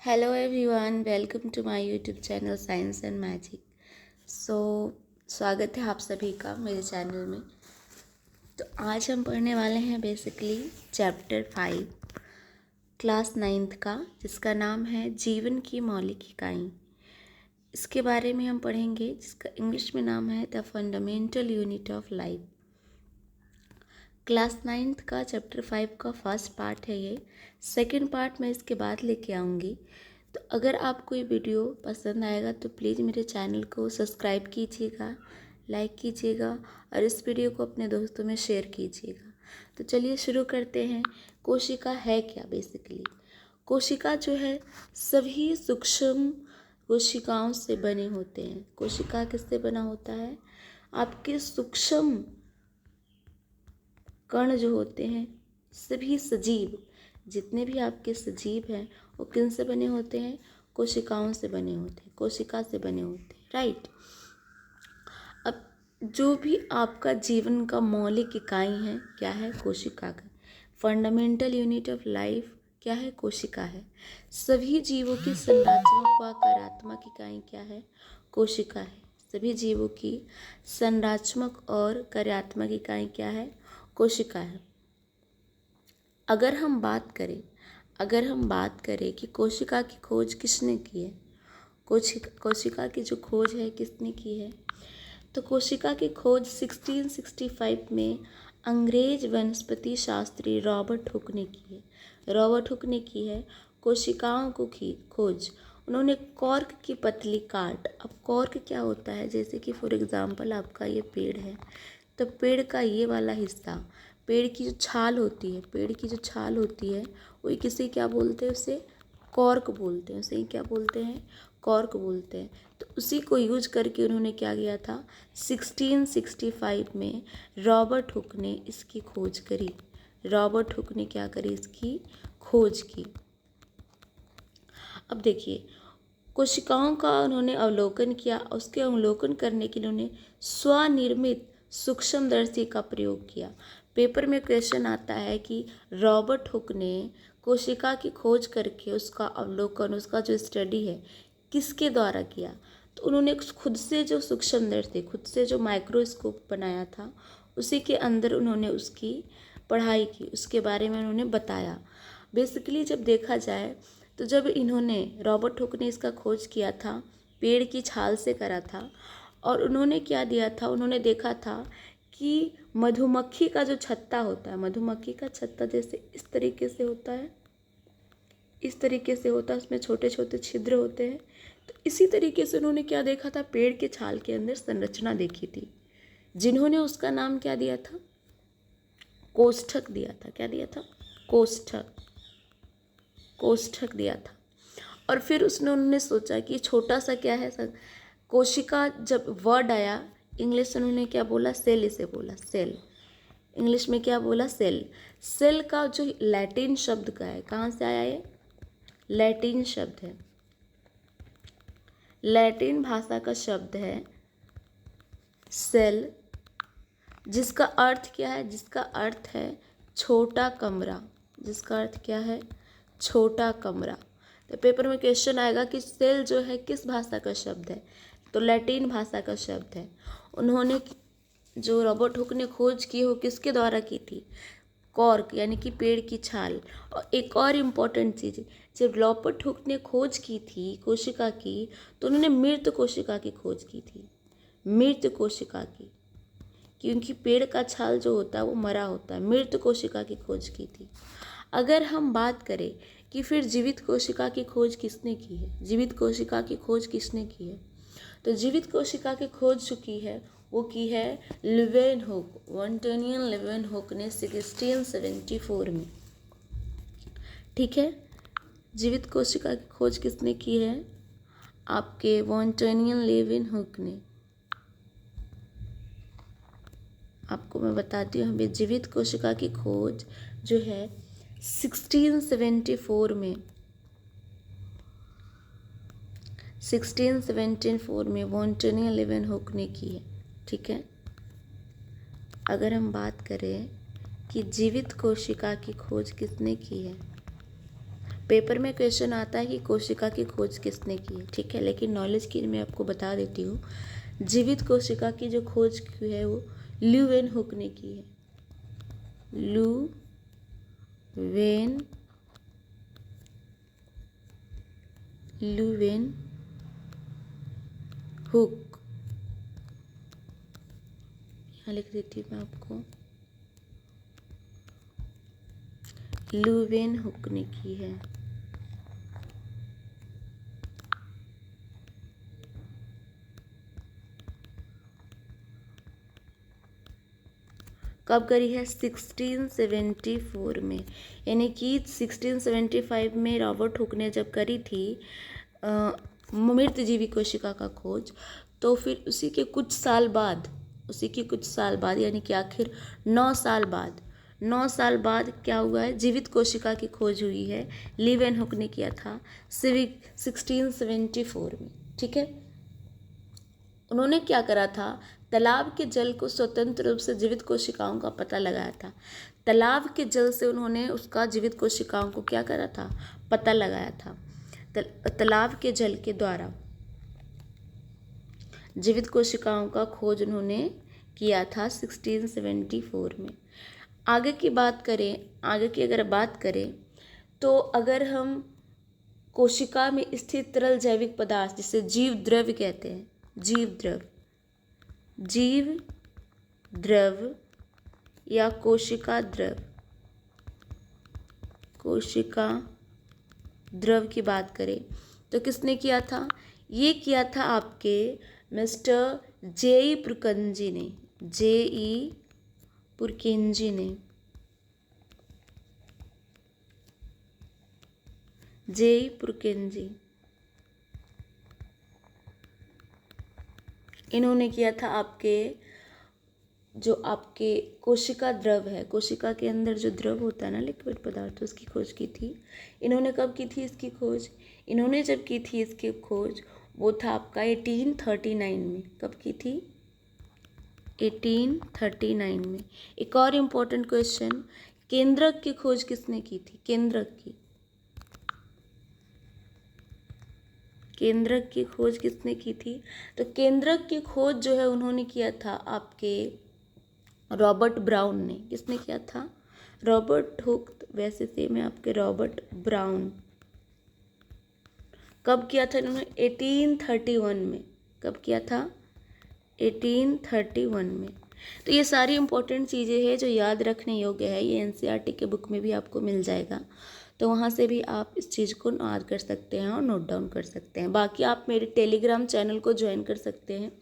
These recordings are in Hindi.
Hello everyone, welcome to my YouTube channel science and magic. स्वागत है आप सभी का मेरे चैनल में। तो आज हम पढ़ने वाले हैं बेसिकली चैप्टर 5 क्लास 9th का, जिसका नाम है जीवन की मौलिक इकाई। इसके बारे में हम पढ़ेंगे, जिसका इंग्लिश में नाम है the fundamental unit of life. Class 9th का चैप्टर 5 का फर्स्ट पार्ट है ये। सेकंड पार्ट मैं इसके बाद लेके आऊँगी। तो अगर आपको ये वीडियो पसंद आएगा तो प्लीज़ मेरे चैनल को सब्सक्राइब कीजिएगा, लाइक कीजिएगा और इस वीडियो को अपने दोस्तों में शेयर कीजिएगा। तो चलिए शुरू करते हैं। कोशिका है क्या? बेसिकली कोशिका जो है सभी सूक्ष्म कोशिकाओं से बने होते हैं। कोशिका किससे बना होता है? आपके सूक्ष्म कण जो होते हैं, सभी सजीव, जितने भी आपके सजीव हैं वो किन से बने होते हैं? कोशिकाओं से बने होते हैं, कोशिका से बने होते हैं, राइट। अब जो भी आपका जीवन का मौलिक इकाई है, क्या है? कोशिका का। फंडामेंटल यूनिट ऑफ लाइफ क्या है? कोशिका है। सभी जीवों की संरचनात्मक व कार्यात्मक इकाई क्या है? कोशिका है। सभी जीवों की संरचनात्मक और कार्यात्मक इकाई क्या है? कोशिका है। अगर हम बात करें कि कोशिका की खोज किसने की है, कोशिका की जो खोज है किसने की है, तो कोशिका की खोज 1665 में अंग्रेज वनस्पति शास्त्री रॉबर्ट हुक ने की है। रॉबर्ट हुक ने की है कोशिकाओं को की खोज। उन्होंने कॉर्क की पतली काट। अब कॉर्क क्या होता है? जैसे कि फॉर एग्जांपल आपका ये पेड़ है, तो पेड़ का ये वाला हिस्सा, पेड़ की जो छाल होती है वो किसे क्या बोलते हैं? उसे कॉर्क बोलते हैं। उसे क्या बोलते हैं? कॉर्क बोलते हैं। तो उसी को यूज करके उन्होंने क्या किया था? 1665 में रॉबर्ट हुक ने इसकी खोज करी। रॉबर्ट हुक ने क्या करी? इसकी खोज की। अब देखिए, कोशिकाओं का उन्होंने अवलोकन किया। उसके अवलोकन करने के लिए उन्होंने स्वनिर्मित सूक्ष्मदर्शी का प्रयोग किया। पेपर में क्वेश्चन आता है कि रॉबर्ट हुक ने कोशिका की खोज करके उसका अवलोकन, उसका जो स्टडी है, किसके द्वारा किया? तो उन्होंने खुद से जो सूक्ष्मदर्शी, खुद से जो माइक्रोस्कोप बनाया था, उसी के अंदर उन्होंने उसकी पढ़ाई की, उसके बारे में उन्होंने बताया। बेसिकली जब देखा जाए तो जब इन्होंने, रॉबर्ट हुक ने इसका खोज किया था, पेड़ की छाल से करा था, और उन्होंने क्या दिया था? उन्होंने देखा था कि मधुमक्खी का जो छत्ता होता है, मधुमक्खी का छत्ता जैसे इस तरीके से होता है, उसमें छोटे छोटे छिद्र होते हैं। तो इसी तरीके से उन्होंने क्या देखा था? पेड़ के छाल के अंदर संरचना देखी थी, जिन्होंने उसका नाम क्या दिया था? कोष्ठक दिया था। क्या दिया था? कोष्ठक दिया था। और फिर उन्होंने सोचा कि छोटा सा क्या है सर, कोशिका, जब वर्ड आया इंग्लिश में उन्होंने क्या बोला? सेल। इसे बोला सेल। इंग्लिश में क्या बोला? सेल। सेल का जो लैटिन शब्द का है, कहाँ से आया ये? लैटिन शब्द है, लैटिन भाषा का शब्द है सेल, जिसका अर्थ क्या है? जिसका अर्थ है छोटा कमरा। जिसका अर्थ क्या है? छोटा कमरा। तो पेपर में क्वेश्चन आएगा कि सेल जो है किस भाषा का शब्द है, तो लैटिन भाषा का शब्द है। उन्होंने, जो रॉबर्ट हुक ने खोज की, वो किसके द्वारा की थी? कॉर्क, यानी कि पेड़ की छाल। और एक और इम्पॉर्टेंट चीज़, जब रॉबर्ट हुक ने खोज की थी कोशिका की, तो उन्होंने मृत कोशिका की खोज की थी, मृत कोशिका की, क्योंकि पेड़ का छाल जो होता है वो मरा होता है। मृत कोशिका की खोज की थी। अगर हम बात करें कि फिर जीवित कोशिका की खोज किसने की है, जीवित कोशिका की खोज किसने की है, तो जीवित कोशिका की खोज जो की है वो की है लेवेनहुक, वॉन्टेनियन लेवेनहुक ने 1674 में। ठीक है, जीवित कोशिका की खोज किसने की है? आपके वॉन्टेनियन लेवेनहुक ने। आपको मैं बताती हूँ, हमें जीवित कोशिका की खोज जो है 1674 में, 1674 में वॉन्टेनियन लेवेनहुक ने की है। ठीक है, अगर हम बात करें कि जीवित कोशिका की खोज किसने की है, पेपर में क्वेश्चन आता है कि कोशिका की खोज किसने की है, ठीक है, लेकिन नॉलेज की मैं आपको बता देती हूँ, जीवित कोशिका की जो खोज की है वो ल्यूवेनहुक ने की है। ल्यूवेनहुक, यहाँ लिख देती हूँ मैं आपको, ल्यूवेनहुक ने की है। कब करी है? 1674 में, यानी कि 1675 में रॉबर्ट हुक ने जब करी थी मृत जीवी कोशिका का खोज, तो फिर उसी के कुछ साल बाद यानी कि आखिर 9 साल बाद क्या हुआ है? जीवित कोशिका की खोज हुई है, लीवेनहुक ने किया था 1674 में, ठीक है। उन्होंने क्या करा था? तालाब के जल को स्वतंत्र रूप से जीवित कोशिकाओं का पता लगाया था। तालाब के जल से उन्होंने उसका जीवित कोशिकाओं को क्या करा था? पता लगाया था। तालाब के जल के द्वारा जीवित कोशिकाओं का खोज उन्होंने किया था 1674 में। आगे की अगर बात करें तो अगर हम कोशिका में स्थित तरल जैविक पदार्थ जिसे जीव द्रव्य कहते हैं, जीव द्रव या कोशिका द्रव की बात करें तो किसने किया था? ये किया था आपके मिस्टर जे.ई. पुरकिंजी ने। इन्होंने किया था जो आपके कोशिका द्रव है, कोशिका के अंदर जो द्रव होता है ना, लिक्विड पदार्थ, उसकी खोज की थी। इन्होंने कब की थी इसकी खोज? इन्होंने जब की थी इसकी खोज वो था आपका 1839 में। कब की थी? 1839 में। एक और इम्पोर्टेंट क्वेश्चन, केंद्रक की खोज किसने की थी? केंद्रक की खोज किसने की थी? तो केंद्रक की खोज जो है उन्होंने किया था आपके रॉबर्ट ब्राउन ने। किसने किया था? रॉबर्ट हुक वैसे सेम है आपके रॉबर्ट ब्राउन। कब किया था इन्होंने? 1831 में। कब किया था? 1831 में। तो ये सारी इंपॉर्टेंट चीज़ें हैं जो याद रखने योग्य है। ये एनसीईआरटी के बुक में भी आपको मिल जाएगा, तो वहाँ से भी आप इस चीज़ को याद कर सकते हैं और नोट डाउन कर सकते हैं। बाकी आप मेरे टेलीग्राम चैनल को ज्वाइन कर सकते हैं,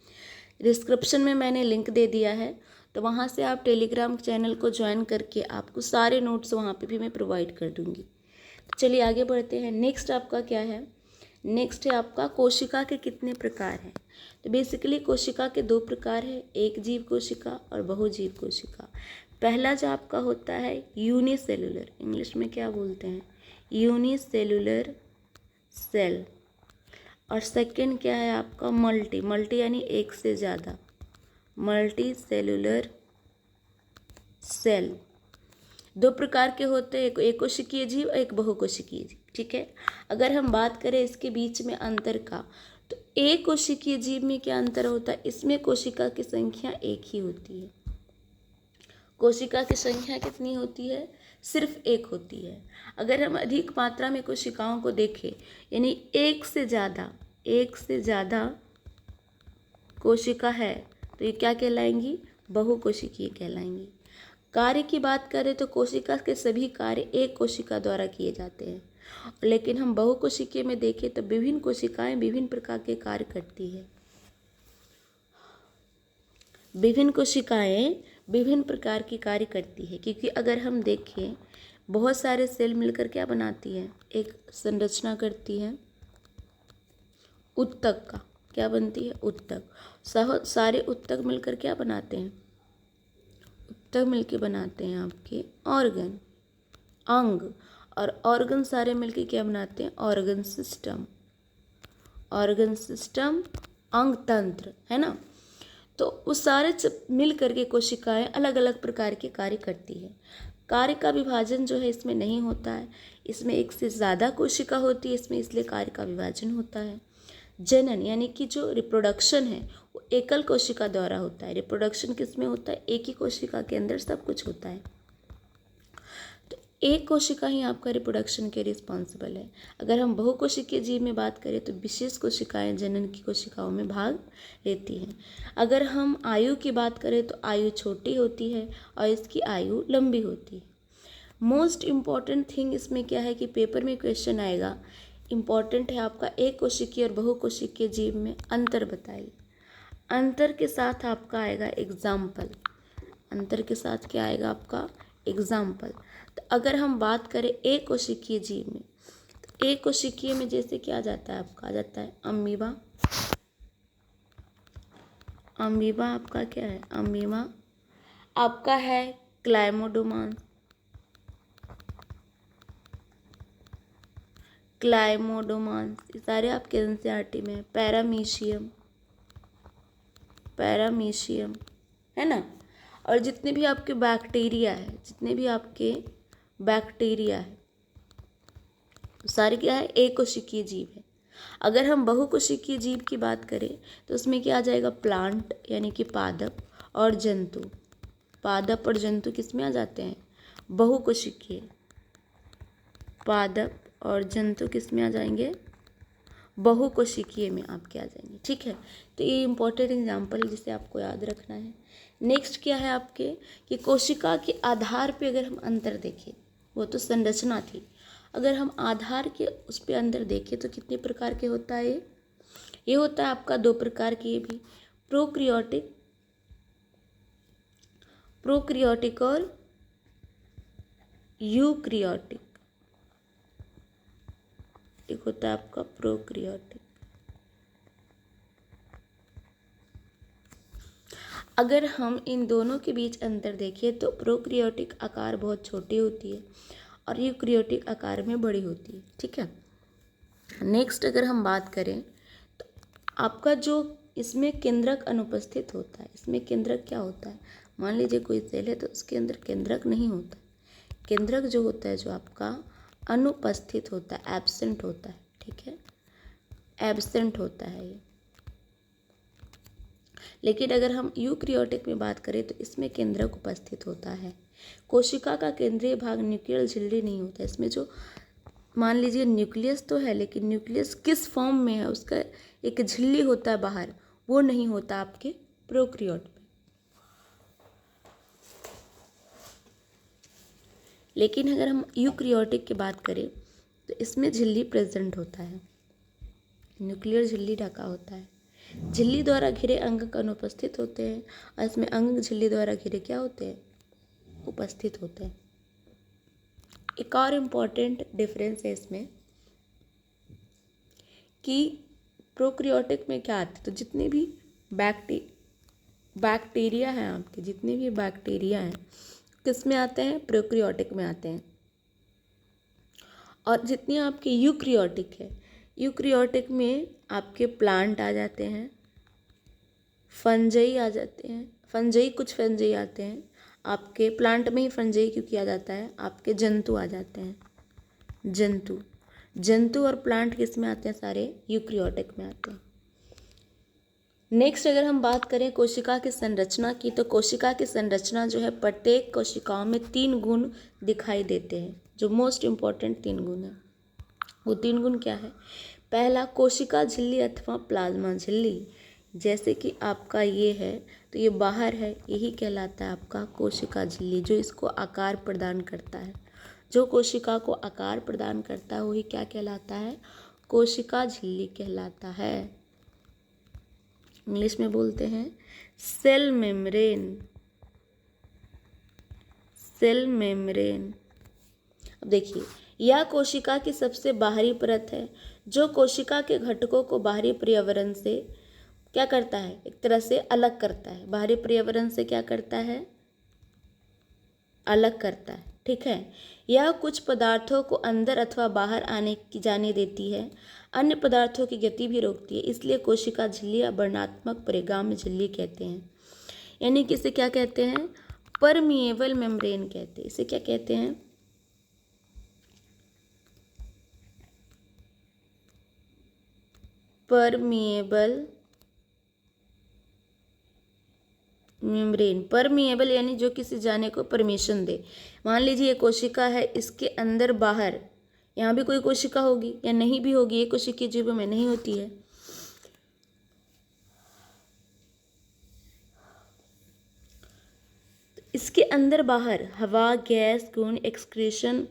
डिस्क्रिप्शन में मैंने लिंक दे दिया है, तो वहाँ से आप टेलीग्राम चैनल को ज्वाइन करके आपको सारे नोट्स वहाँ पे भी मैं प्रोवाइड कर दूँगी। तो चलिए आगे बढ़ते हैं। नेक्स्ट आपका क्या है? नेक्स्ट है आपका कोशिका के कितने प्रकार हैं। तो बेसिकली कोशिका के 2 प्रकार है, एक जीव कोशिका और बहुजीव कोशिका। पहला जो आपका होता है यूनिसेलुलर, इंग्लिश में क्या बोलते हैं? Unicellular cell. और सेकंड क्या है आपका? मल्टी यानी एक से ज़्यादा, मल्टी सेल। 2 प्रकार के होते हैं, एक कोशिकीय जीव और एक बहुकोशिकीय जीव, ठीक है। अगर हम बात करें इसके बीच में अंतर का, तो एक कोशिकीय जीव में क्या अंतर होता है? इसमें कोशिका की संख्या एक ही होती है। कोशिका की संख्या कितनी होती है? सिर्फ एक होती है। अगर हम अधिक मात्रा में कोशिकाओं को देखें, यानी एक से ज़्यादा कोशिका है, तो ये क्या कहलाएंगी? बहुकोशिकीय कहलाएंगी। कार्य की बात करें तो कोशिका के सभी कार्य एक कोशिका द्वारा किए जाते हैं, लेकिन हम बहुकोशिकीय में देखें तो विभिन्न कोशिकाएं विभिन्न प्रकार के कार्य करती है। विभिन्न कोशिकाएं विभिन्न प्रकार की कार्य करती है, क्योंकि अगर हम देखें बहुत सारे सेल मिलकर क्या बनाती है? एक संरचना करती है उत्तक का। क्या बनती है? उत्तक। सारे उत्तक मिलकर क्या बनाते हैं? उत्तक मिलकर बनाते हैं आपके ऑर्गन, अंग, और ऑर्गन सारे मिलकर क्या बनाते हैं? ऑर्गन सिस्टम, अंग तंत्र, है ना। तो वो सारे मिल करके कोशिकाएं अलग अलग प्रकार के कार्य करती है। कार्य का विभाजन जो है इसमें नहीं होता है, इसमें एक से ज़्यादा कोशिका होती है इसमें, इसलिए कार्य का विभाजन होता है। जनन यानी कि जो रिप्रोडक्शन है वो एकल कोशिका द्वारा होता है। रिप्रोडक्शन किस में होता है? एक ही कोशिका के अंदर सब कुछ होता है। तो एक कोशिका ही आपका रिप्रोडक्शन के रिस्पॉन्सिबल है। अगर हम बहुकोशिकीय जीव में बात करें तो विशेष कोशिकाएं जनन की कोशिकाओं में भाग लेती हैं। अगर हम आयु की बात करें तो आयु छोटी होती है और इसकी आयु लंबी होती है। मोस्ट इम्पॉर्टेंट थिंग इसमें क्या है कि पेपर में क्वेश्चन आएगा, इम्पॉर्टेंट है आपका एक कोशिकीय और बहुकोशिकीय जीव में अंतर बताइए। अंतर के साथ आपका आएगा एग्जाम्पल। अंतर के साथ क्या आएगा आपका? एग्जाम्पल। तो अगर हम बात करें एक कोशिकीय जीव में, तो एक कोशिकीय में जैसे क्या आ जाता है आपका? आ जाता है अमीबा। अमीबा आपका क्या है? अमीबा आपका है क्लाइमोडोमोनास। क्लाइमोडोमोनास ये सारे आपके एनसीईआरटी में। पैरामीशियम, पैरामीशियम है ना। और जितने भी आपके बैक्टीरिया है, जितने भी आपके बैक्टीरिया है सारे क्या है? एक कोशिकीय जीव है। अगर हम बहुकोशिकीय जीव की बात करें तो उसमें क्या आ जाएगा? प्लांट यानी कि पादप और जंतु। पादप और जंतु किस में आ जाते हैं? बहुकोशिकीय। पादप और जंतु किस में आ जाएंगे? बहुकोशिकीय में आपके आ जाएंगे। ठीक है, तो ये इंपॉर्टेंट एग्जाम्पल है जिसे आपको याद रखना है। नेक्स्ट क्या है आपके कि कोशिका के आधार पे अगर हम अंतर देखें, वो तो संरचना थी, अगर हम आधार के उस पे अंतर देखें तो कितने प्रकार के होता है? ये होता है आपका 2 प्रकार के, ये भी प्रोक्रियोटिक, प्रोक्रियोटिक और यूक्रियोटिक। एक होता है आपका प्रोक्रियोटिक। अगर हम इन दोनों के बीच अंतर देखें तो प्रोक्रियोटिक आकार बहुत छोटी होती है और यूक्रियोटिक आकार में बड़ी होती है। ठीक है, नेक्स्ट अगर हम बात करें तो आपका जो इसमें केंद्रक अनुपस्थित होता है। इसमें केंद्रक क्या होता है? मान लीजिए कोई सेल है तो उसके अंदर केंद्रक नहीं होता। केंद्रक जो होता है जो आपका अनुपस्थित होता है, एब्सेंट होता है। ठीक है, एब्सेंट होता है ये। लेकिन अगर हम यूक्रियोटिक में बात करें तो इसमें केंद्रक उपस्थित होता है। कोशिका का केंद्रीय भाग न्यूक्लियर झिल्ली नहीं होता। इसमें जो मान लीजिए न्यूक्लियस तो है, लेकिन न्यूक्लियस किस फॉर्म में है, उसका एक झिल्ली होता है बाहर, वो नहीं होता आपके प्रोक्रियोट में। लेकिन अगर हम यूक्रियोटिक की बात करें तो इसमें झिल्ली प्रेजेंट होता है, न्यूक्लियर झिल्ली ढका होता है। झिल्ली द्वारा घिरे अंग अनुपस्थित होते हैं और इसमें अंग झिल्ली द्वारा घिरे क्या होते हैं? उपस्थित होते हैं। एक और इम्पॉर्टेंट डिफरेंस है इसमें कि प्रोक्रियोटिक में क्या आते हैं, तो जितने भी बैक्टीरिया हैं आपके, जितने भी बैक्टीरिया हैं किस में आते हैं? प्रोक्रियोटिक में आते हैं। और जितनी आपके यूक्रियोटिक है, यूक्रियोटिक में आपके प्लांट आ जाते हैं, फंजई आ जाते हैं, फंजई कुछ फंजई आते हैं आपके प्लांट में ही, फंजई क्यों किया जाता है? आपके जंतु आ जाते हैं, जंतु। जंतु और प्लांट किस में आते हैं? सारे यूक्रियोटिक में आते हैं। नेक्स्ट अगर हम बात करें कोशिका की संरचना की, तो कोशिका की संरचना जो है प्रत्येक कोशिकाओं में 3 गुण दिखाई देते हैं, जो मोस्ट इम्पॉर्टेंट 3 गुण है। वो 3 गुण क्या है? पहला, कोशिका झिल्ली अथवा प्लाज्मा झिल्ली। जैसे कि आपका ये है तो ये बाहर है, यही कहलाता है आपका कोशिका झिल्ली, जो इसको आकार प्रदान करता है। जो कोशिका को आकार प्रदान करता है वही क्या कहलाता है? कोशिका झिल्ली कहलाता है। इंग्लिश में बोलते हैं सेल मेम्ब्रेन, सेल मेम्ब्रेन। अब देखिए, यह कोशिका की सबसे बाहरी परत है जो कोशिका के घटकों को बाहरी पर्यावरण से क्या करता है? एक तरह से अलग करता है। बाहरी पर्यावरण से क्या करता है? अलग करता है। ठीक है, यह कुछ पदार्थों को अंदर अथवा बाहर आने की जाने देती है, अन्य पदार्थों की गति भी रोकती है। इसलिए कोशिका झिल्ली या वर्णात्मक परिगामी झिल्ली कहते हैं। यानी कि इसे क्या कहते हैं? परमिएबल मेम्ब्रेन कहते हैं। इसे क्या कहते हैं? Permeable membrane. परमिएबल यानी जो किसी जाने को परमिशन दे। मान लीजिए ये कोशिका है, इसके अंदर बाहर यहाँ भी कोई कोशिका होगी या नहीं भी होगी, ये कोशिकीय जीवों में नहीं होती है। इसके अंदर बाहर हवा, गैस, गुण, एक्सक्रीशन,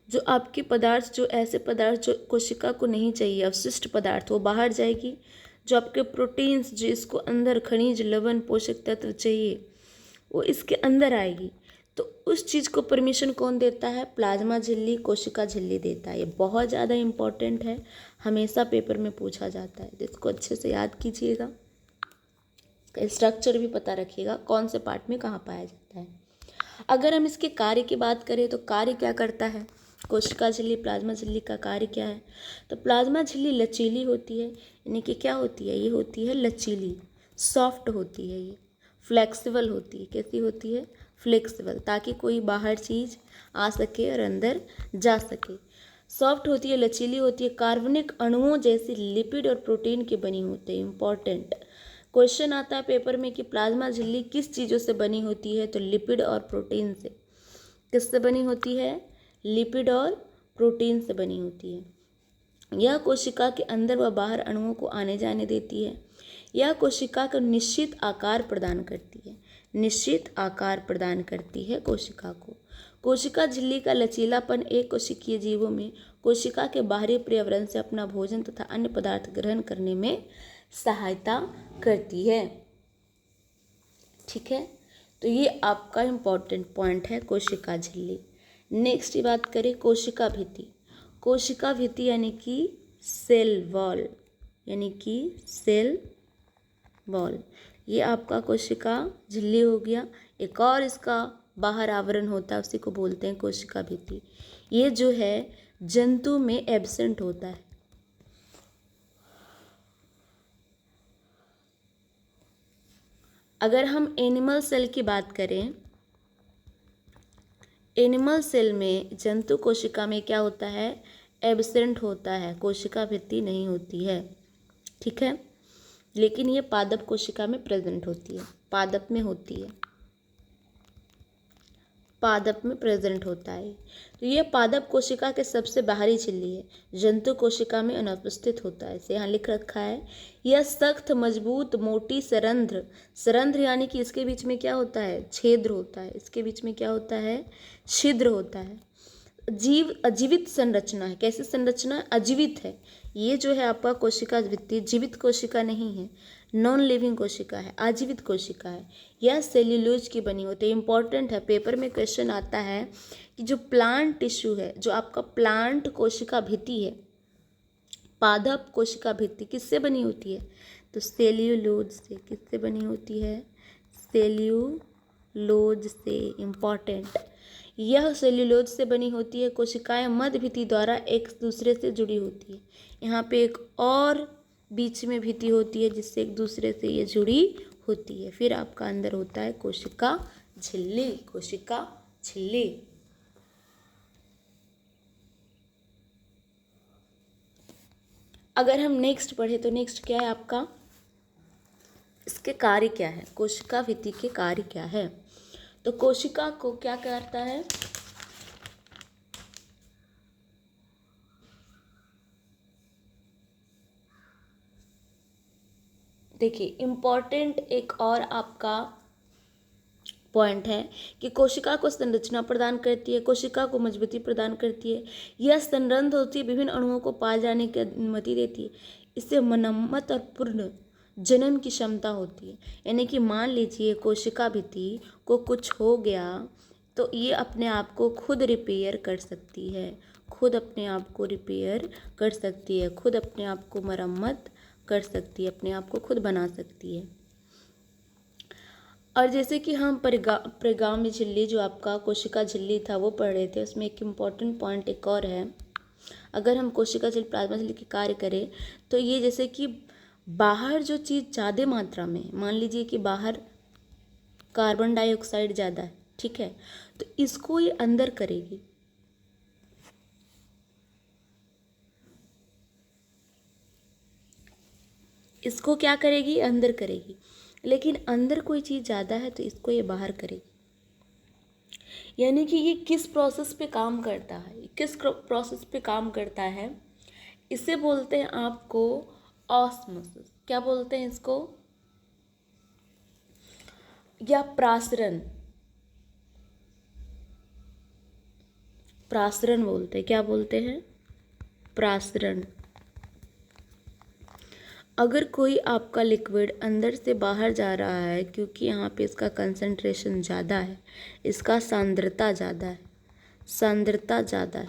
जो आपके पदार्थ, जो ऐसे पदार्थ जो कोशिका को नहीं चाहिए, अवशिष्ट पदार्थ, वो बाहर जाएगी। जो आपके प्रोटीन्स, जो इसको अंदर खनिज, लवण, पोषक तत्व चाहिए, वो इसके अंदर आएगी। तो उस चीज़ को परमिशन कौन देता है? प्लाज्मा झिल्ली, कोशिका झिल्ली देता है। ये बहुत ज़्यादा इम्पॉर्टेंट है, हमेशा पेपर में पूछा जाता है। इसको अच्छे से याद कीजिएगा, स्ट्रक्चर भी पता रखिएगा कौन से पार्ट में कहाँ पाया जाता है। अगर हम इसके कार्य की बात करें तो कार्य क्या करता है? कोशिका झिल्ली, प्लाज्मा झिल्ली का कार्य क्या है? तो प्लाज्मा झिल्ली लचीली होती है, यानी कि क्या होती है? ये होती है लचीली, सॉफ्ट होती है, ये फ्लेक्सिबल होती है। कैसी होती है? फ्लेक्सिबल, ताकि कोई बाहर चीज़ आ सके और अंदर जा सके। सॉफ्ट होती है, लचीली होती है, कार्बनिक अणुओं जैसे लिपिड और प्रोटीन के बनी होते हैं। इंपॉर्टेंट क्वेश्चन आता है पेपर में कि प्लाज्मा झिल्ली किस चीज़ों से बनी होती है? तो लिपिड और प्रोटीन से। किससे बनी होती है? लिपिड और प्रोटीन से बनी होती है। यह कोशिका के अंदर व बाहर अणुओं को आने जाने देती है। यह कोशिका को निश्चित आकार प्रदान करती है। निश्चित आकार प्रदान करती है कोशिका को। कोशिका झिल्ली का लचीलापन एक कोशिकीय जीवों में कोशिका के बाहरी पर्यावरण से अपना भोजन तथा अन्य पदार्थ ग्रहण करने में सहायता करती है। ठीक है, तो ये आपका इम्पॉर्टेंट पॉइंट है कोशिका झिल्ली। नेक्स्ट बात करें कोशिका भित्ति। कोशिका भित्ति यानी कि सेल वॉल, यानी कि सेल वॉल, ये आपका कोशिका झिल्ली हो गया। एक और इसका बाहर आवरण होता है, उसी को बोलते हैं कोशिका भित्ति। ये जो है जंतु में एब्सेंट होता है। अगर हम एनिमल सेल की बात करें, एनिमल सेल में जंतु कोशिका में क्या होता है? एब्सेंट होता है, कोशिका भित्ति नहीं होती है। ठीक है, लेकिन ये पादप कोशिका में प्रेजेंट होती है, पादप में होती है, पादप में प्रेजेंट होता है। तो ये पादप कोशिका के सबसे बाहरी झिल्ली है, जंतु कोशिका में अनुपस्थित होता है। इसे यहाँ लिख रखा है। यह सख्त, मजबूत, मोटी सरंध्र, सरंध्र यानी कि इसके बीच में क्या होता है? छिद्र होता है। इसके बीच में क्या होता है? छिद्र होता है। अजीवित संरचना है। कैसी संरचना? अजीवित है। ये जो है आपका कोशिका भित्ति जीवित कोशिका नहीं है, नॉन लिविंग कोशिका है, आजीवित कोशिका है। यह सेल्यूलोज की बनी होती है। इंपॉर्टेंट है, पेपर में क्वेश्चन आता है कि जो प्लांट टिश्यू है, जो आपका प्लांट कोशिका भित्ति है, पादप कोशिका भित्ति किससे बनी होती है? तो सेल्यूलोज से। किससे बनी होती है? सेल्यूलोज से। इंपॉर्टेंट, यह सेल्यूलोज से बनी होती है। कोशिकाएं मध्य भित्ति द्वारा एक दूसरे से जुड़ी होती है। यहाँ पे एक और बीच में भित्ति होती है जिससे एक दूसरे से ये जुड़ी होती है। फिर आपका अंदर होता है कोशिका झिल्ली। कोशिका झिल्ली। अगर हम नेक्स्ट पढ़े तो नेक्स्ट क्या है आपका? इसके कार्य क्या है? कोशिका भित्ति के कार्य क्या है? तो कोशिका को क्या करता है? देखिए, इम्पॉर्टेंट एक और आपका पॉइंट है कि कोशिका को संरचना प्रदान करती है, कोशिका को मजबूती प्रदान करती है। यह संरंध्र होती है, विभिन्न अणुओं को पाए जाने की अनुमति देती है। इससे मरम्मत और पूर्ण जन्म की क्षमता होती है। यानी कि मान लीजिए कोशिका भित्ति को कुछ हो गया तो ये अपने आप को खुद रिपेयर कर सकती है, खुद अपने आप को रिपेयर कर सकती है, खुद अपने आप को मरम्मत कर सकती है, अपने आप को खुद बना सकती है। और जैसे कि हम परिगामी झिल्ली, जो आपका कोशिका झिल्ली था वो पढ़ रहे थे, उसमें एक इम्पॉर्टेंट पॉइंट एक और है। अगर हम कोशिका झिल्ली, प्लाज्मा झिल्ली के कार्य करें तो ये जैसे कि बाहर जो चीज़ ज़्यादा मात्रा में, मान लीजिए कि बाहर कार्बन डाइऑक्साइड ज़्यादा है, ठीक है, तो इसको ये अंदर करेगी, इसको क्या करेगी, अंदर करेगी। लेकिन अंदर कोई चीज़ ज़्यादा है तो इसको ये बाहर करेगी। यानी कि ये किस प्रोसेस पे काम करता है, किस प्रोसेस पे काम करता है, इसे बोलते हैं आपको ऑस्मोसिस। क्या बोलते हैं इसको, या प्रासरण, प्रासरण बोलते हैं। क्या बोलते हैं, प्रासरण। अगर कोई आपका लिक्विड अंदर से बाहर जा रहा है, क्योंकि यहाँ पे इसका कंसंट्रेशन ज़्यादा है, इसका सांद्रता ज़्यादा है, सांद्रता ज़्यादा है,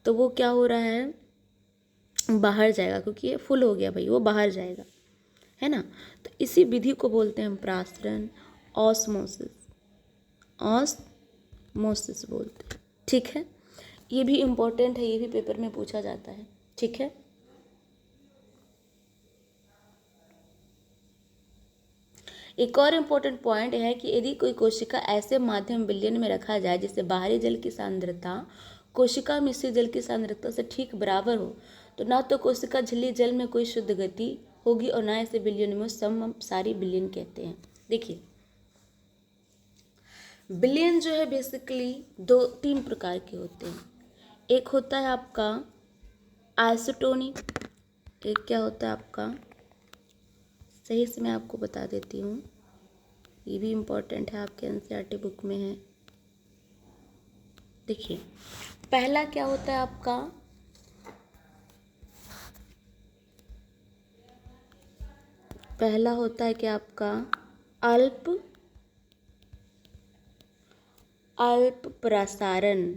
तो वो क्या हो रहा है, बाहर जाएगा, क्योंकि ये फुल हो गया भाई, वो बाहर जाएगा, है ना। तो इसी विधि को बोलते हैं हम प्रासरण, ऑस्मोसिस, ऑस्मोसिस बोलते हैं, ठीक है। ये भी इम्पोर्टेंट है, ये भी पेपर में पूछा जाता है, ठीक है। एक और इम्पोर्टेंट पॉइंट है कि यदि कोई कोशिका ऐसे माध्यम विलयन में रखा जाए जिससे बाहरी जल की सांद्रता कोशिका मिश्रित जल की सांद्रता से ठीक बराबर हो, तो ना तो कोशिका झिल्ली जल में कोई शुद्ध गति होगी और ना इसे विलयन में समसारी विलयन कहते हैं। देखिए, विलयन जो है बेसिकली 2-3 प्रकार के होते हैं। एक होता है आपका आइसोटोनिक, एक क्या होता है आपका, सही से मैं आपको बता देती हूँ, ये भी इम्पोर्टेंट है, आपके एनसीईआरटी बुक में है। देखिए, पहला क्या होता है आपका, पहला होता है क्या आपका, अल्प प्रसारण।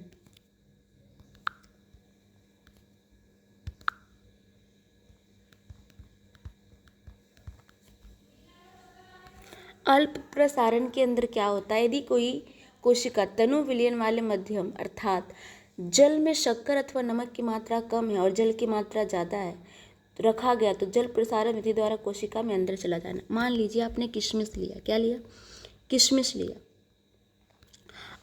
अल्प प्रसारण के अंदर क्या होता है, यदि कोई कोशिका तनु विलयन वाले मध्यम अर्थात जल में शक्कर अथवा नमक की मात्रा कम है और जल की मात्रा ज़्यादा है तो रखा गया, तो जल प्रसारण विधि द्वारा कोशिका में अंदर चला जाना। मान लीजिए आपने किशमिश लिया, क्या लिया, किशमिश लिया।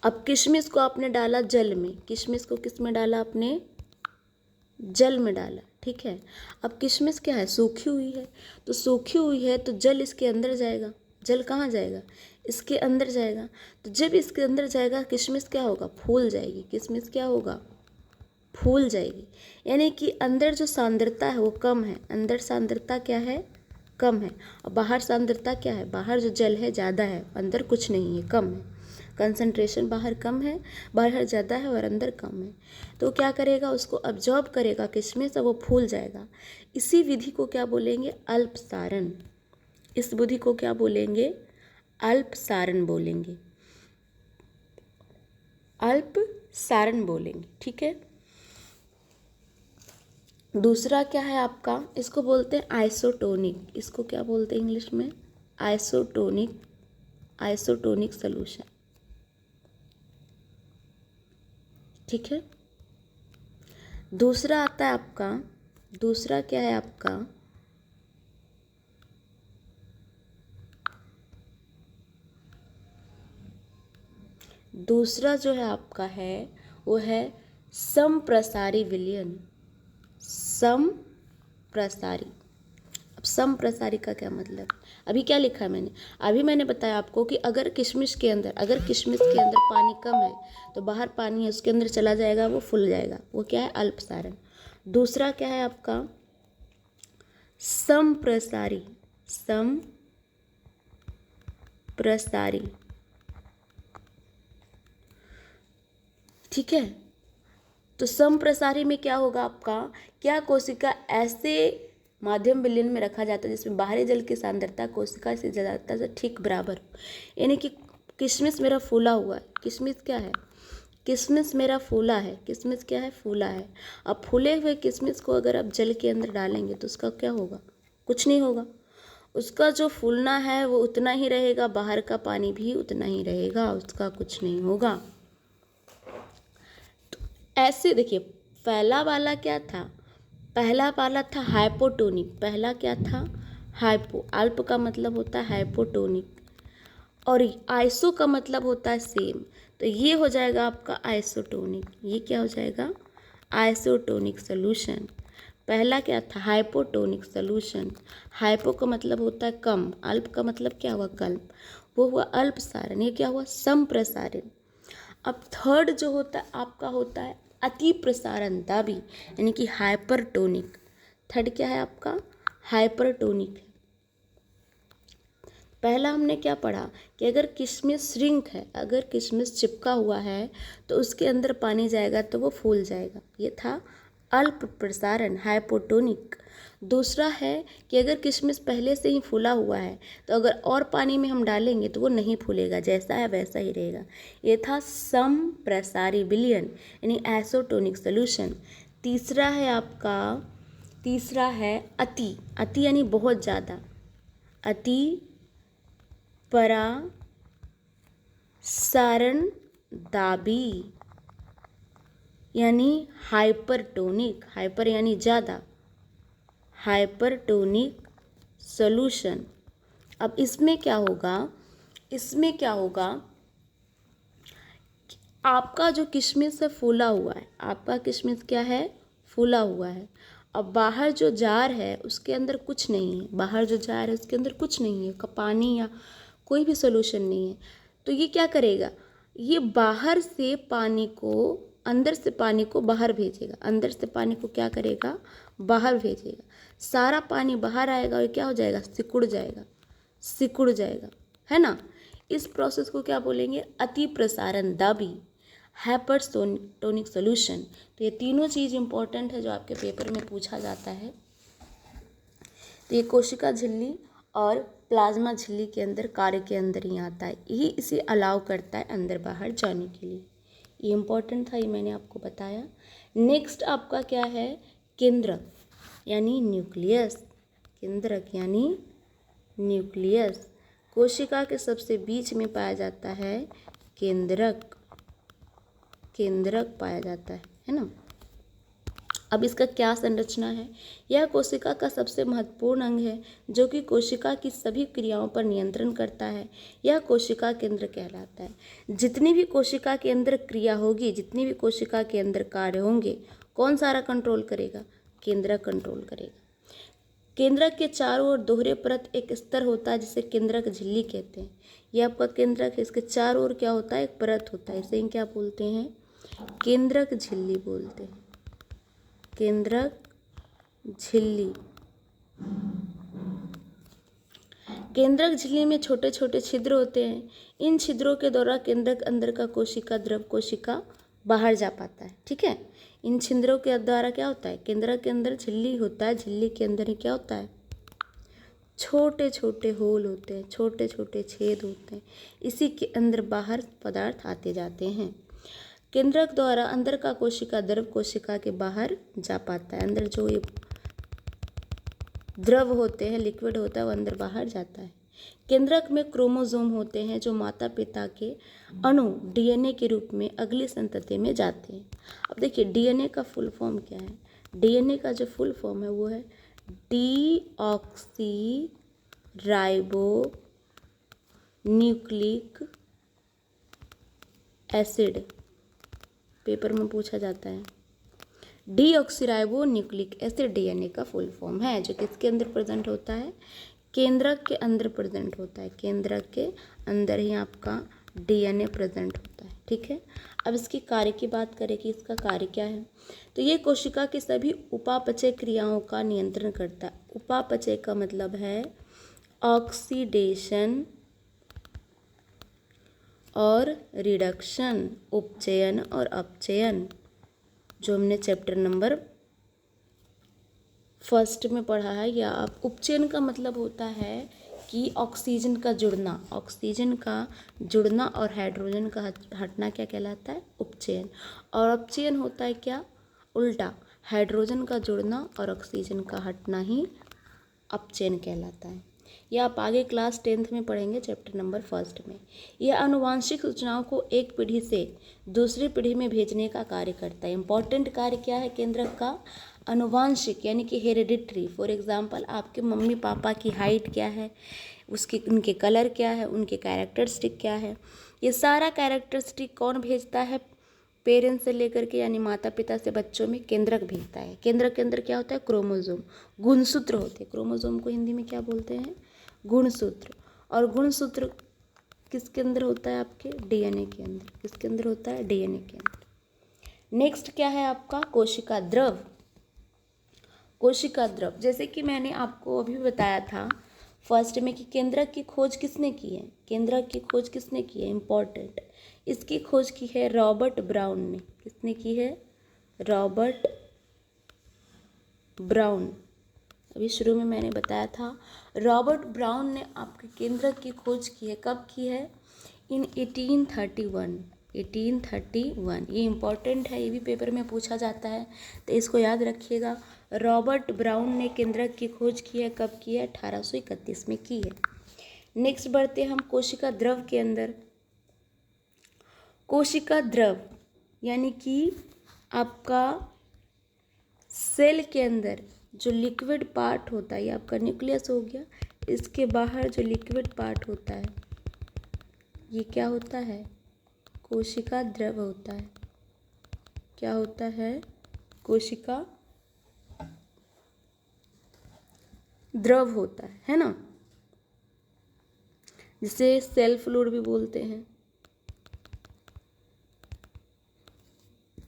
अब किशमिश को आपने डाला जल में, किशमिश को किस में डाला आपने, जल में डाला, ठीक है। अब किशमिश क्या है, सूखी हुई है, तो सूखी हुई है तो जल इसके अंदर जाएगा, जल कहाँ जाएगा, इसके अंदर जाएगा। तो जब इसके अंदर जाएगा किशमिश क्या होगा, फूल जाएगी, किशमिश क्या होगा, फूल जाएगी। यानी कि अंदर जो सांद्रता है वो कम है, अंदर सांद्रता क्या है, कम है, और बाहर सांद्रता क्या है, बाहर जो जल है ज़्यादा है, अंदर कुछ नहीं है, कम है। कंसंट्रेशन बाहर कम है, बाहर ज़्यादा है और अंदर कम है। तो क्या करेगा, उसको अब्जॉर्ब करेगा किशमिश, और वो फूल जाएगा। इसी विधि को क्या बोलेंगे, अल्पसारण। इस विधि को क्या बोलेंगे, अल्पसारण बोलेंगे, अल्पसारण बोलेंगे, ठीक है। दूसरा क्या है आपका, इसको बोलते हैं आइसोटोनिक। इसको क्या बोलते हैं इंग्लिश में, आइसोटोनिक, आइसोटोनिक सॉल्यूशन, ठीक है। दूसरा आता है आपका, दूसरा क्या है आपका, दूसरा जो है आपका है वो है समप्रसारी विलयन, समप्रसारी। अब समप्रसारी का क्या मतलब, अभी क्या लिखा है मैंने, अभी मैंने बताया आपको कि अगर किशमिश के अंदर पानी कम है तो बाहर पानी है उसके अंदर चला जाएगा, वो फूल जाएगा, वो क्या है, अल्पसारण। दूसरा क्या है आपका, समप्रसारी, समप्रसारी, ठीक है। तो समप्रसारी में क्या होगा आपका, क्या कोशिका ऐसे माध्यम विलयन में रखा जाता है जिसमें बाहरी जल की सांद्रता कोशिका से ज़्यादा से ठीक बराबर हो। यानी कि किशमिश मेरा फूला हुआ है, किशमिश क्या है, किशमिश मेरा फूला है, किशमिश क्या है, फूला है। अब फूले हुए किशमिश को अगर आप जल के अंदर डालेंगे तो उसका क्या होगा, कुछ नहीं होगा। उसका जो फूलना है वो उतना ही रहेगा, बाहर का पानी भी उतना ही रहेगा, उसका कुछ नहीं होगा। ऐसे देखिए, पहला वाला क्या था, पहला वाला था हाइपोटोनिक, पहला क्या था, हाइपो, अल्प का मतलब होता है हाइपोटोनिक, और आइसो का मतलब होता है सेम, तो ये हो जाएगा आपका आइसोटोनिक। ये क्या हो जाएगा? Isotonic solution. पहला क्या था? Hypotonic solution. हाइपो का मतलब होता है कम, अल्प का मतलब क्या हुआ? कल्प, वो हुआ अल्प सारण। ये क्या हुआ? संप्रसारण। अब थर्ड जो होता है आपका होता है अति प्रसारण दाबी, यानी कि हाइपरटोनिक। थर्ड क्या है आपका? हाइपरटोनिक। पहला हमने क्या पढ़ा कि अगर किशमिश श्रिंक है, अगर किशमिश चिपका हुआ है तो उसके अंदर पानी जाएगा तो वो फूल जाएगा, ये था अल्प प्रसारण, हाइपोटोनिक। दूसरा है कि अगर किशमिश पहले से ही फूला हुआ है तो अगर और पानी में हम डालेंगे तो वो नहीं फूलेगा, जैसा है वैसा ही रहेगा, ये था समप्रसारी विलयन, यानी एसोटोनिक सोल्यूशन। तीसरा है आपका, तीसरा है अति, अति यानी बहुत ज़्यादा, अति परासारण दाबी, यानी हाइपरटोनिक, हाइपर यानी ज़्यादा, हाइपरटोनिक सोल्यूशन। अब इसमें क्या होगा? इसमें क्या होगा? आपका जो किशमिश है फूला हुआ है, आपका किशमिश क्या है? फूला हुआ है। अब बाहर जो जार है उसके अंदर कुछ नहीं है, बाहर जो जार है उसके अंदर कुछ नहीं है, का पानी या कोई भी सोल्यूशन नहीं है, तो ये क्या करेगा? ये बाहर से पानी को, अंदर से पानी को बाहर भेजेगा, अंदर से पानी को क्या करेगा? बाहर भेजेगा। सारा पानी बाहर आएगा और क्या हो जाएगा? सिकुड़ जाएगा, सिकुड़ जाएगा, है ना। इस प्रोसेस को क्या बोलेंगे? अति प्रसारण दाबी, हाइपरटोनिक सोल्यूशन। तो ये तीनों चीज़ इंपॉर्टेंट है जो आपके पेपर में पूछा जाता है। तो ये कोशिका झिल्ली और प्लाज्मा झिल्ली के अंदर, कार्य के अंदर ही आता है, यही इसे अलाउ करता है अंदर बाहर जाने के लिए। ये इम्पोर्टेंट था, ये मैंने आपको बताया। नेक्स्ट आपका क्या है? केंद्रक यानी न्यूक्लियस। केंद्रक यानी न्यूक्लियस। कोशिका के सबसे बीच में पाया जाता है केंद्रक, केंद्रक पाया जाता है ना। अब इसका क्या संरचना है? यह कोशिका का सबसे महत्वपूर्ण अंग है जो कि कोशिका की सभी क्रियाओं पर नियंत्रण करता है। यह कोशिका केंद्र कहलाता है। जितनी भी कोशिका के अंदर क्रिया होगी, जितनी भी कोशिका के अंदर कार्य होंगे, कौन सारा कंट्रोल करेगा? केंद्रक कंट्रोल करेगा। केंद्रक के चारों ओर दोहरे परत एक स्तर होता है जिसे केंद्रक झिल्ली कहते हैं। यह आपका केंद्रक है, इसके चारों ओर क्या होता है? एक परत होता है, इसे क्या बोलते हैं? केंद्रक झिल्ली बोलते हैं, केंद्रक झिल्ली। केंद्रक झिल्ली में छोटे छोटे छिद्र होते हैं। इन छिद्रों के द्वारा केंद्रक अंदर का कोशिका द्रव कोशिका बाहर जा पाता है। ठीक है, इन छिद्रों के द्वारा क्या होता है? केंद्रक के अंदर झिल्ली होता है, झिल्ली के अंदर ही क्या होता है? छोटे छोटे होल होते हैं, छोटे छोटे छेद होते हैं, इसी के अंदर बाहर पदार्थ आते जाते हैं। केंद्रक द्वारा अंदर का कोशिका द्रव कोशिका के बाहर जा पाता है। अंदर जो ये द्रव होते हैं, लिक्विड होता है, वो अंदर बाहर जाता है। केंद्रक में क्रोमोसोम होते हैं जो माता पिता के अणु डीएनए के रूप में अगली संतति में जाते हैं। अब देखिए डीएनए का फुल फॉर्म क्या है? डीएनए का जो फुल फॉर्म है वो है deoxy ribo nucleic acid. Paper में पूछा जाता है। डीऑक्सीराइबो न्यूक्लिक एसिड डीएनए का फुल फॉर्म है, जो किसके अंदर प्रेजेंट होता है? केंद्रक के अंदर प्रेजेंट होता है। केंद्रक के अंदर ही आपका डीएनए प्रेजेंट होता है। ठीक है, अब इसकी कार्य की बात करें कि इसका कार्य क्या है, तो ये कोशिका की सभी उपापचय क्रियाओं का नियंत्रण करता है। उपापचय का मतलब है ऑक्सीडेशन और रिडक्शन, उपचयन और अपचयन, जो हमने चैप्टर नंबर 1 में पढ़ा है। या आप उपचयन का मतलब होता है कि ऑक्सीजन का जुड़ना, ऑक्सीजन का जुड़ना और हाइड्रोजन का हटना क्या कहलाता है? उपचयन। और अपचयन होता है क्या? उल्टा, हाइड्रोजन का जुड़ना और ऑक्सीजन का हटना ही अपचयन कहलाता है। ये आप आगे क्लास 10th में पढ़ेंगे चैप्टर नंबर 1 में। यह आनुवांशिक सूचनाओं को एक पीढ़ी से दूसरी पीढ़ी में भेजने का कार्य करता है। इंपॉर्टेंट कार्य क्या है केंद्रक का? आनुवांशिक यानी कि हेरिडिटरी। फॉर एग्जाम्पल आपके मम्मी पापा की हाइट क्या है, उनके कलर क्या है, उनके कैरेक्टरिस्टिक क्या है, ये सारा कैरेक्टरिस्टिक कौन भेजता है? पेरेंट्स से लेकर के यानी माता पिता से बच्चों में केंद्रक भेजता है। केंद्रक के अंदर क्या होता है? क्रोमोसोम, गुणसूत्र होते हैं। क्रोमोसोम को हिंदी में क्या बोलते हैं? गुणसूत्र। और गुणसूत्र किसके अंदर होता है? आपके डीएनए के अंदर। किसके अंदर होता है? डीएनए के अंदर। नेक्स्ट क्या है आपका? कोशिका द्रव। कोशिका द्रव, जैसे कि मैंने आपको अभी बताया था फर्स्ट में कि केंद्रक की खोज किसने की है? केंद्रक की खोज किसने की है? इंपॉर्टेंट, इसकी खोज की है रॉबर्ट ब्राउन ने। किसने की है? Robert brown. अभी शुरू में मैंने बताया था रॉबर्ट ब्राउन ने आपके केंद्रक की खोज की है। कब की है? इन 1831। 1831 ये इंपॉर्टेंट है, ये भी पेपर में पूछा जाता है तो इसको याद रखिएगा। रॉबर्ट ब्राउन ने केंद्रक की खोज की है। कब की है? 1831 में की है। नेक्स्ट बढ़ते हम कोशिका द्रव के अंदर। कोशिका द्रव यानी कि आपका सेल के अंदर जो लिक्विड पार्ट होता है, ये आपका न्यूक्लियस हो गया, इसके बाहर जो लिक्विड पार्ट होता है ये क्या होता है? कोशिका द्रव होता है। क्या होता है? कोशिका द्रव होता है ना, जिसे सेल फ्लूइड भी बोलते हैं,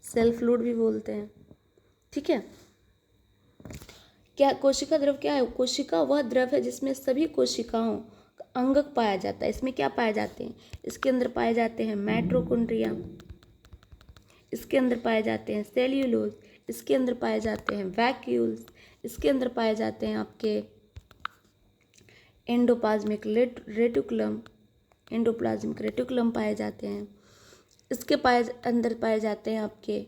सेल फ्लूइड भी बोलते हैं। ठीक है। क्या कोशिका द्रव क्या है? कोशिका वह द्रव है जिसमें सभी कोशिकाओं का अंगक पाया जाता है। इसमें क्या पाए जाते हैं? इसके अंदर पाए जाते हैं माइटोकॉन्ड्रिया, इसके अंदर पाए जाते हैं सेल्यूलोज, इसके अंदर पाए जाते हैं वैक्यूल्स, इसके अंदर पाए जाते हैं आपके एंडोप्लाज्मिक रेटिकुलम, एंडोप्लाज्मिक रेटिकुलम पाए जाते हैं, इसके अंदर पाए जाते हैं आपके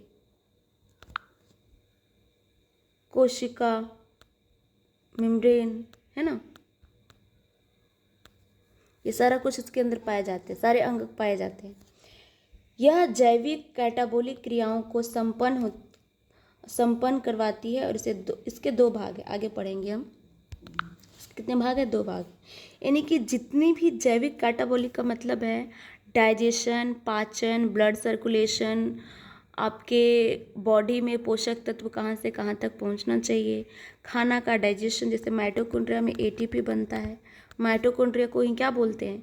कोशिका मेम्ब्रेन, है ना। ये सारा कुछ इसके अंदर पाए जाते हैं, सारे अंग पाए जाते हैं। यह जैविक कैटाबोलिक क्रियाओं को संपन्न करवाती है और इसके दो भाग है। आगे पढ़ेंगे हम। कितने भाग है? 2 भाग। यानी कि जितनी भी जैविक कैटाबोलिक का मतलब है डाइजेशन, पाचन, ब्लड सर्कुलेशन, आपके बॉडी में पोषक तत्व कहाँ से कहाँ तक पहुँचना चाहिए, खाना का डाइजेशन, जैसे माइटोकॉन्ड्रिया में एटीपी बनता है। माइटोकॉन्ड्रिया को ही क्या बोलते हैं?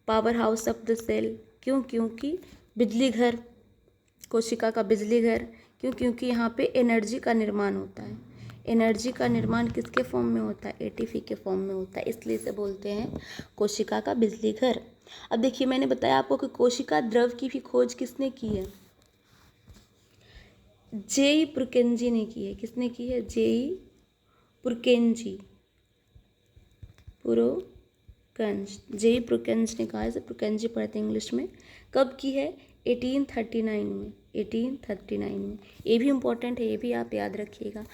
Power house of the cell. क्यों? क्योंकि बिजली घर, कोशिका का बिजली घर। क्यों? क्योंकि यहाँ पे एनर्जी का निर्माण होता है। एनर्जी का निर्माण किसके फॉर्म में होता है? एटीपी के फॉर्म में होता है, इसलिए इसे बोलते हैं कोशिका का बिजली घर। अब देखिए मैंने बताया आपको कि कोशिका द्रव की भी खोज किसने की है? जेई पुरकेंजी ने की है। किसने की है? जेई पुरकेंजी, पुरोकंज, जेई पुरकेंज ने कहा है। पुरकेंजी पढ़ते हैं इंग्लिश में। कब की है? 1839 में। 1839 में। ये भी इम्पोर्टेंट है, ये भी आप याद रखिएगा।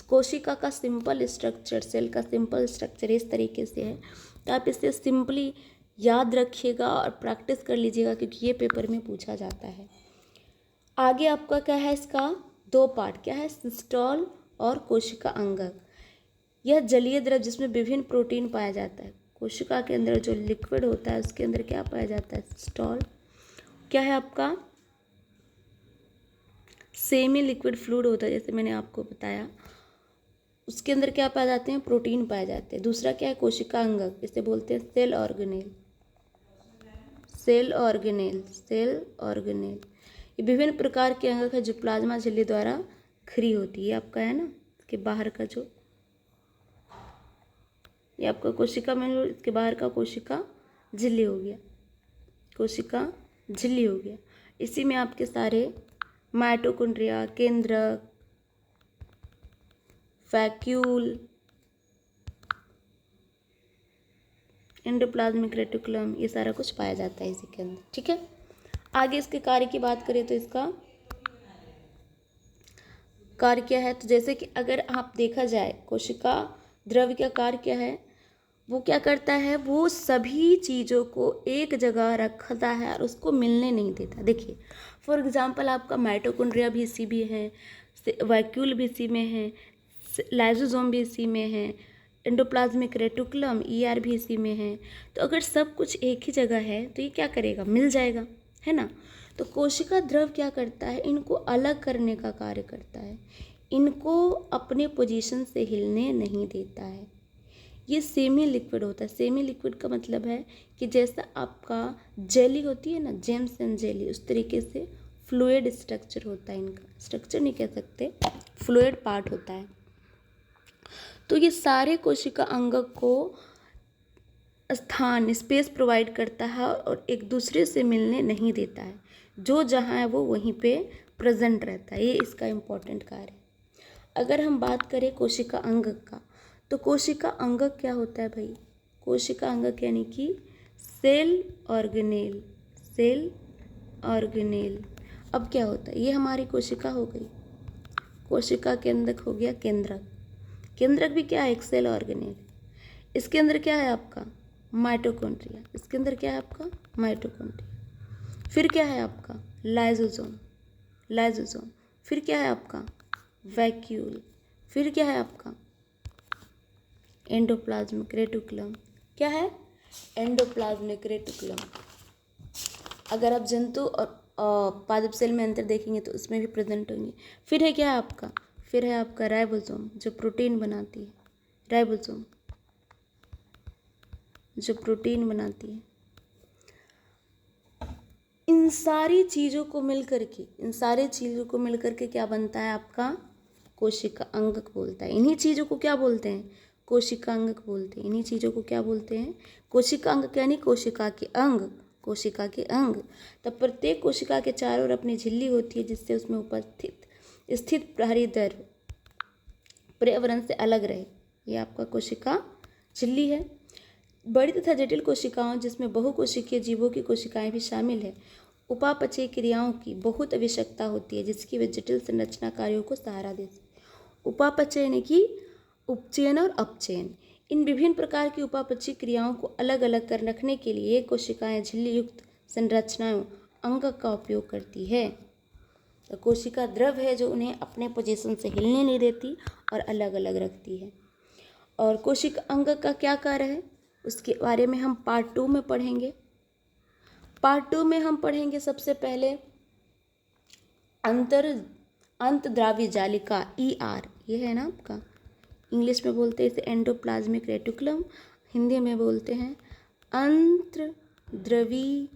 कोशिका का सिंपल स्ट्रक्चर, सेल का सिंपल स्ट्रक्चर इस तरीके से है, तो आप इसे सिंपली याद रखिएगा और प्रैक्टिस कर लीजिएगा क्योंकि ये पेपर में पूछा जाता है। आगे आपका क्या है? इसका 2 पार्ट क्या है? सिस्टोल और कोशिका अंगक। यह जलीय द्रव जिसमें विभिन्न प्रोटीन पाया जाता है। कोशिका के अंदर जो लिक्विड होता है उसके अंदर क्या पाया जाता है? सिस्टोल। क्या है आपका? सेमी लिक्विड फ्लूइड होता है, जैसे मैंने आपको बताया। उसके अंदर क्या पाए जाते हैं? प्रोटीन पाए जाते हैं। दूसरा क्या है? कोशिका अंगक, इसे बोलते हैं cell organelle. Cell organelle, cell organelle. ये विभिन्न प्रकार के अंगक है जो प्लाज्मा झिल्ली द्वारा खरी होती है। आपका है ना, इसके बाहर का जो, ये आपका कोशिका में, इसके बाहर का कोशिका झिल्ली हो गया, कोशिका झिल्ली हो गया। इसी में आपके सारे माइटोकॉन्ड्रिया, केंद्रक, वैक्यूल, एंडोप्लाज्मिक रेटिकुलम, ये सारा कुछ पाया जाता है इसी के अंदर। ठीक है। आगे इसके कार्य की बात करें तो इसका कार्य क्या है? तो जैसे कि अगर आप देखा जाए कोशिका द्रव का कार्य क्या है? वो क्या करता है, वो सभी चीज़ों को एक जगह रखता है और उसको मिलने नहीं देता। देखिए फॉर एग्जांपल आपका माइटोकॉन्ड्रिया भी इसी भी है, वैक्यूल भी इसी में है, लाइसोसोम भी इसी में है, एंडोप्लाज्मिक रेटिकुलम ईआर भी इसी में है। तो अगर सब कुछ एक ही जगह है तो ये क्या करेगा, मिल जाएगा, है ना। तो कोशिका द्रव क्या करता है, इनको अलग करने का कार्य करता है, इनको अपने पोजीशन से हिलने नहीं देता है। ये सेमी लिक्विड होता है। सेमी लिक्विड का मतलब है कि जैसा आपका जेली होती है ना, जेम्स एंड जेली, उस तरीके से फ्लूइड स्ट्रक्चर होता है इनका। स्ट्रक्चर नहीं कह सकते, फ्लूइड पार्ट होता है। तो ये सारे कोशिका अंग को स्थान, स्पेस प्रोवाइड करता है और एक दूसरे से मिलने नहीं देता है। जो जहाँ है वो वहीं पे प्रेजेंट रहता है। ये इसका इम्पोर्टेंट कार्य है। अगर हम बात करें कोशिका अंग का, तो कोशिका अंग क्या होता है भाई, कोशिका अंग यानी कि सेल ऑर्गेनेल। सेल ऑर्गेनेल अब क्या होता है, ये हमारी कोशिका हो गई, कोशिका केंद्रक हो गया केंद्रक। केंद्रक भी क्या है, एक सेल ऑर्गेनेल। इसके अंदर क्या है आपका, माइटोकॉन्ड्रिया। इसके अंदर क्या है आपका, माइटोकॉन्ड्रिया। फिर क्या है आपका, लाइसोसोम। लाइसोसोम फिर क्या है आपका, वैक्यूल। फिर क्या है आपका, एंडोप्लाज्मिक रेटिकुलम। क्या है, एंडोप्लाज्मिक रेटिकुलम। अगर आप जंतु और पादप सेल में अंतर देखेंगे तो उसमें भी प्रेजेंट होंगे। फिर है क्या है आपका, फिर है आपका राइबोसोम, जो प्रोटीन बनाती है। राइबोसोम जो प्रोटीन बनाती है। इन सारी चीज़ों को मिलकर के, इन सारी चीज़ों को मिलकर के क्या बनता है आपका, कोशिका अंग बोलता है। इन्हीं चीज़ों को क्या बोलते हैं, कोशिका अंग बोलते हैं। इन्हीं चीज़ों को क्या बोलते हैं, कोशिका अंग, यानी कोशिका के अंग। कोशिका के अंग। तब प्रत्येक कोशिका के चारों ओर अपनी झिल्ली होती है, जिससे उसमें उपस्थित स्थित प्रहरी दर पर्यावरण से अलग रहे। ये आपका कोशिका झिल्ली है। बड़ी तथा जटिल कोशिकाओं, जिसमें बहुकोशिकीय जीवों की कोशिकाएं भी शामिल है, उपापचय क्रियाओं की बहुत आवश्यकता होती है, जिसकी वे जटिल संरचना कार्यों को सहारा दे सके। उपापचय यानी कि उपचयन और अपचयन। इन विभिन्न प्रकार की उपापचय क्रियाओं को अलग अलग कर रखने के लिए कोशिकाएं झिल्ली युक्त संरचनाओं अंग का उपयोग करती है। तो कोशिका द्रव है जो उन्हें अपने पोजीशन से हिलने नहीं देती और अलग अलग रखती है। और कोशिका अंग का क्या कार्य है, उसके बारे में हम पार्ट 2 में पढ़ेंगे। पार्ट 2 में हम पढ़ेंगे सबसे पहले अंतर्द्रावी जालिका ER। ये है ना आपका, इंग्लिश में बोलते हैं इसे एंडोप्लाज्मिक रेटिकुलम, हिंदी में बोलते हैं अंतर्द्रवी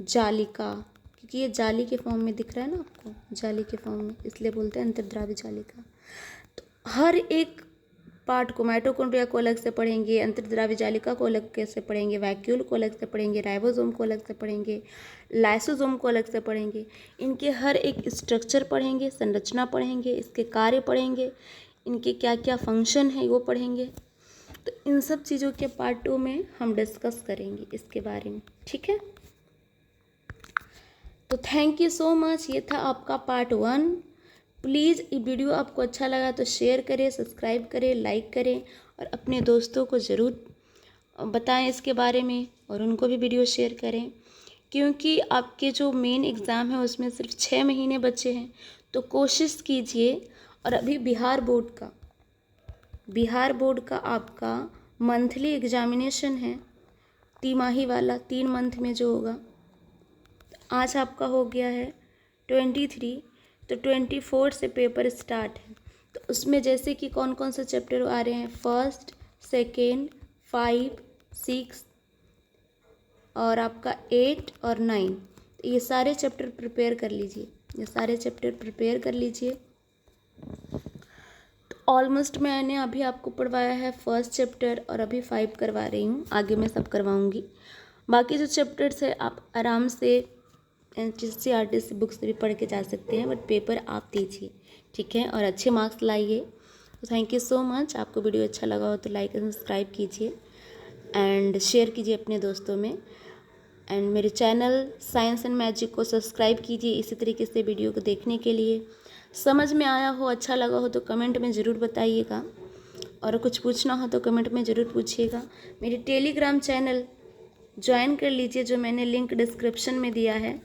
जालिका, क्योंकि ये जाली के फॉर्म में दिख रहा है ना आपको, जाली के फॉर्म में, इसलिए बोलते हैं अंतर्द्रावी जालिका। तो हर एक पार्ट को, माइटोकॉन्ड्रिया को अलग से पढ़ेंगे, अंतर्द्रावी जालिका को अलग कैसे पढ़ेंगे, वैक्यूल को अलग से पढ़ेंगे, राइबोसोम को अलग से पढ़ेंगे, लाइसोसोम को अलग से पढ़ेंगे। इनके हर एक स्ट्रक्चर पढ़ेंगे, संरचना पढ़ेंगे, इसके कार्य पढ़ेंगे, इनके क्या क्या फंक्शन है वो पढ़ेंगे। तो इन सब चीज़ों के पार्ट 2 में हम डिस्कस करेंगे इसके बारे में, ठीक है। तो थैंक यू सो मच। ये था आपका पार्ट 1। प्लीज़ ये वीडियो आपको अच्छा लगा तो शेयर करें, सब्सक्राइब करें, लाइक करें और अपने दोस्तों को ज़रूर बताएं इसके बारे में, और उनको भी वीडियो शेयर करें, क्योंकि आपके जो मेन एग्ज़ाम है उसमें सिर्फ 6 महीने बचे हैं। तो कोशिश कीजिए। और अभी बिहार बोर्ड का आपका मंथली एग्जामिनेशन है, तिमाही वाला, 3 मंथ में जो होगा। आज आपका हो गया है 23, तो 24 से पेपर स्टार्ट है। तो उसमें जैसे कि कौन कौन से चैप्टर आ रहे हैं, 1st, 2nd, 5, 6 और आपका 8 और 9। तो ये सारे चैप्टर प्रिपेयर कर लीजिए, ये सारे चैप्टर प्रिपेयर कर लीजिए। तो ऑलमोस्ट मैंने अभी आपको पढ़वाया है 1st चैप्टर और अभी 5 करवा रही हूँ, आगे मैं सब करवाऊँगी। बाकी जो चैप्टर्स है आप आराम से NCERT बुक से भी पढ़ के जा सकते हैं, बट पेपर आप दीजिए, ठीक है, और अच्छे मार्क्स लाइए। तो थैंक यू सो मच। आपको वीडियो अच्छा लगा हो तो लाइक एंड सब्सक्राइब कीजिए एंड शेयर कीजिए अपने दोस्तों में, एंड मेरे चैनल साइंस एंड मैजिक को सब्सक्राइब कीजिए इसी तरीके से वीडियो को देखने के लिए। समझ में आया हो, अच्छा लगा हो तो कमेंट में ज़रूर बताइएगा। और कुछ पूछना हो तो कमेंट में ज़रूर पूछिएगा। मेरी टेलीग्राम चैनल ज्वाइन कर लीजिए, जो मैंने लिंक डिस्क्रिप्शन में दिया है।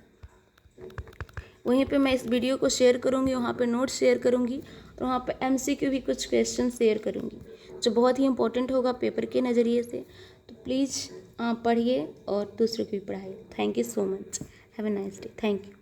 वहीं पे मैं इस वीडियो को शेयर करूँगी, वहाँ पे नोट्स शेयर करूँगी और वहाँ पे MCQ भी कुछ क्वेश्चन शेयर करूँगी जो बहुत ही इंपॉर्टेंट होगा पेपर के नज़रिए से। तो प्लीज़ आप पढ़िए और दूसरों को भी पढ़ाइए। Thank you so much. Have a nice day. Thank you.